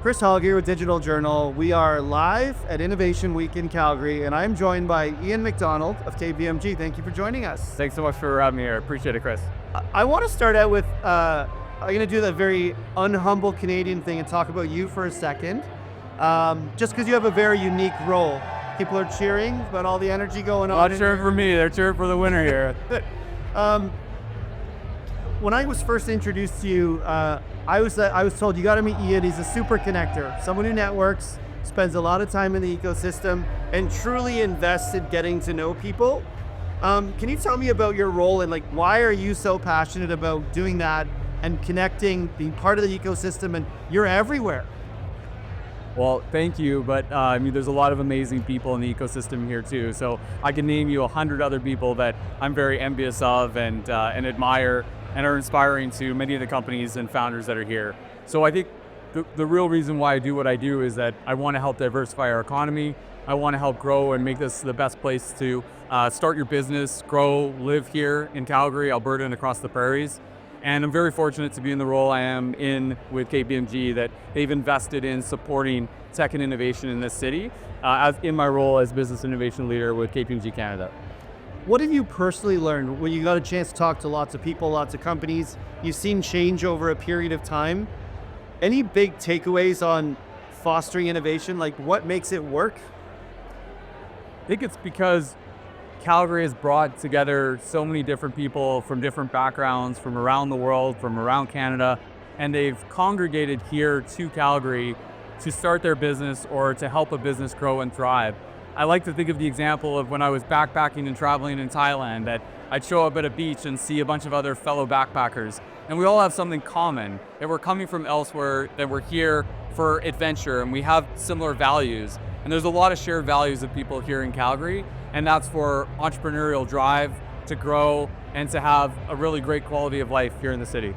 Chris Hall here with Digital Journal. We are live at Innovation Week in Calgary, and I'm joined by Macdonald of KPMG. Thank you for joining us. Thanks so much for having me here. Appreciate it, Chris. I want to start out with, I'm going to do the very unhumble Canadian thing and talk about you for a second. Just because you have a very unique role. People are cheering about all the energy going on. Not cheering for me, they're cheering for the winner here. When I was first introduced to you, I was told you got to meet Ian. He's a super connector, someone who networks, spends a lot of time in the ecosystem, and truly invests in getting to know people. Can you tell me about your role and why are you so passionate about doing that and connecting, being part of the ecosystem, and you're everywhere? Well, thank you, but there's a lot of amazing people in the ecosystem here too. So I can name you 100 other people that I'm very envious of and admire and are inspiring to many of the companies and founders that are here. So I think the real reason why I do what I do is that I want to help diversify our economy. I want to help grow and make this the best place to start your business, grow, live here in Calgary, Alberta, and across the prairies. And I'm very fortunate to be in the role I am in with KPMG, that they've invested in supporting tech and innovation in this city, as in my role as business innovation leader with KPMG Canada. What have you personally learned when you got a chance to talk to lots of people, lots of companies? You've seen change over a period of time. Any big takeaways on fostering innovation? What makes it work? I think it's because Calgary has brought together so many different people from different backgrounds, from around the world, from around Canada, and they've congregated here to Calgary to start their business or to help a business grow and thrive. I like to think of the example of when I was backpacking and traveling in Thailand, that I'd show up at a beach and see a bunch of other fellow backpackers. And we all have something common, that we're coming from elsewhere, that we're here for adventure, and we have similar values. And there's a lot of shared values of people here in Calgary, and that's for entrepreneurial drive, to grow, and to have a really great quality of life here in the city.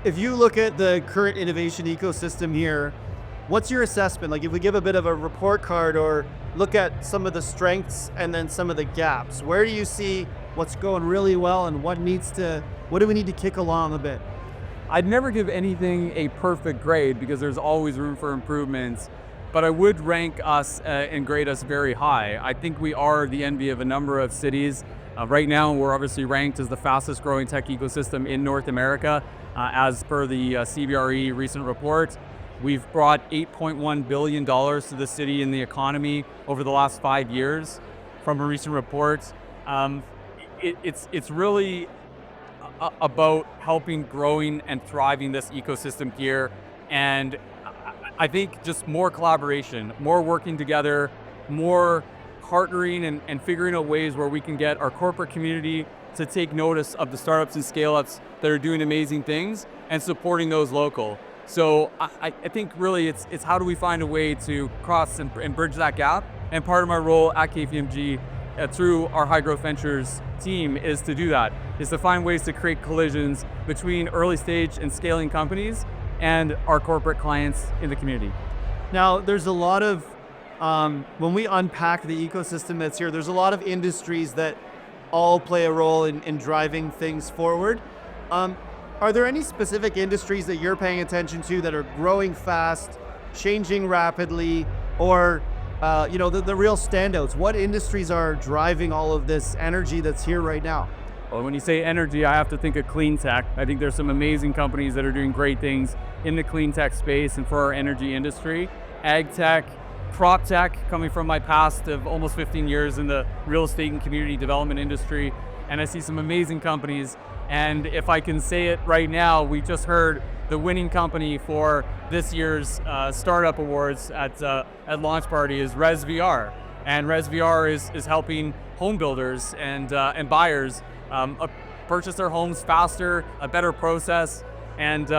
If you look at the current innovation ecosystem here, what's your assessment? If we give a bit of a report card or look at some of the strengths and then some of the gaps, where do you see what's going really well and what do we need to kick along a bit? I'd never give anything a perfect grade because there's always room for improvements, but I would rank us and grade us very high. I think we are the envy of a number of cities. Right now, we're obviously ranked as the fastest growing tech ecosystem in North America, as per the CBRE recent report. We've brought $8.1 billion to the city and the economy over the last 5 years from a recent report. It's really about helping growing and thriving this ecosystem here. And I think just more collaboration, more working together, more partnering and figuring out ways where we can get our corporate community to take notice of the startups and scale-ups that are doing amazing things and supporting those local. So I think really it's how do we find a way to cross and bridge that gap? And part of my role at KPMG through our high growth ventures team is to do that, is to find ways to create collisions between early stage and scaling companies and our corporate clients in the community. Now, there's a lot of, when we unpack the ecosystem that's here, there's a lot of industries that all play a role in driving things forward. Are there any specific industries that you're paying attention to that are growing fast, changing rapidly, or the real standouts? What industries are driving all of this energy that's here right now? Well, when you say energy, I have to think of clean tech. I think there's some amazing companies that are doing great things in the clean tech space and for our energy industry. Agtech, proptech, coming from my past of almost 15 years in the real estate and community development industry. And I see some amazing companies. And if I can say it right now, we just heard the winning company for this year's startup awards at launch party is ResVR. And ResVR is helping home builders and buyers purchase their homes faster, a better process, and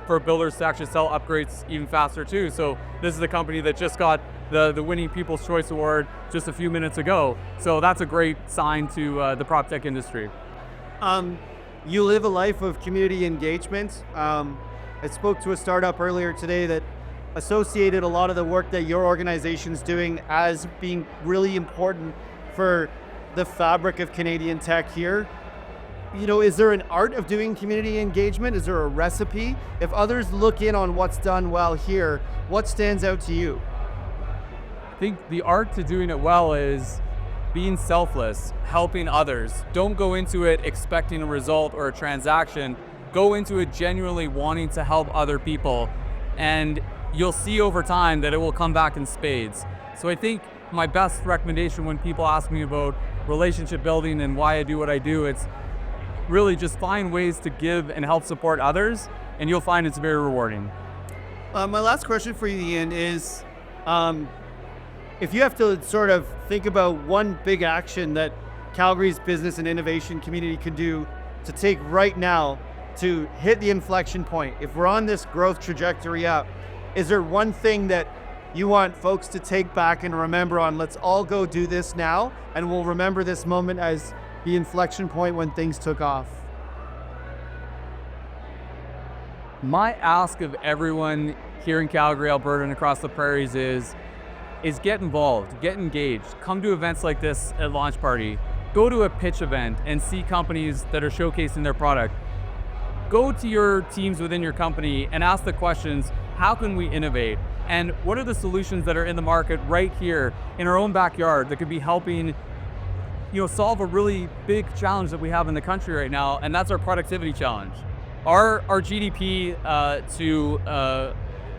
for builders to actually sell upgrades even faster too. So this is the company that just got the winning People's Choice Award just a few minutes ago. So that's a great sign to the prop tech industry. You live a life of community engagement. I spoke to a startup earlier today that associated a lot of the work that your organization's doing as being really important for the fabric of Canadian tech here. is there an art of doing community engagement? Is there a recipe? If others look in on what's done well here, what stands out to you? I think the art to doing it well is being selfless, helping others. Don't go into it expecting a result or a transaction. Go into it genuinely wanting to help other people, and you'll see over time that it will come back in spades. So I think my best recommendation when people ask me about relationship building and why I do what I do, it's really just find ways to give and help support others, and you'll find it's very rewarding. My last question for you, Ian, is if you have to sort of think about one big action that Calgary's business and innovation community could do to take right now to hit the inflection point, if we're on this growth trajectory up, is there one thing that you want folks to take back and remember on, let's all go do this now, and we'll remember this moment as the inflection point when things took off? My ask of everyone here in Calgary, Alberta, and across the prairies is get involved, get engaged. Come to events like this at Launch Party. Go to a pitch event and see companies that are showcasing their product. Go to your teams within your company and ask the questions, how can we innovate? And what are the solutions that are in the market right here in our own backyard that could be helping solve a really big challenge that we have in the country right now, and that's our productivity challenge. Our GDP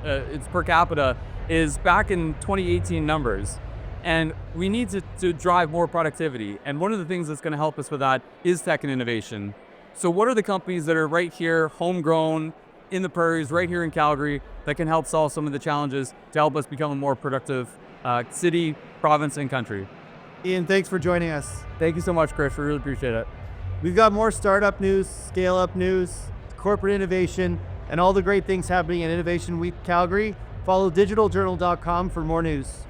it's per capita is back in 2018 numbers, and we need to drive more productivity. And one of the things that's going to help us with that is tech and innovation. So what are the companies that are right here, homegrown, in the prairies, right here in Calgary, that can help solve some of the challenges to help us become a more productive city, province, and country? Ian, thanks for joining us. Thank you so much, Chris. We really appreciate it. We've got more startup news, scale-up news, corporate innovation, and all the great things happening at Innovation Week Calgary. Follow digitaljournal.com for more news.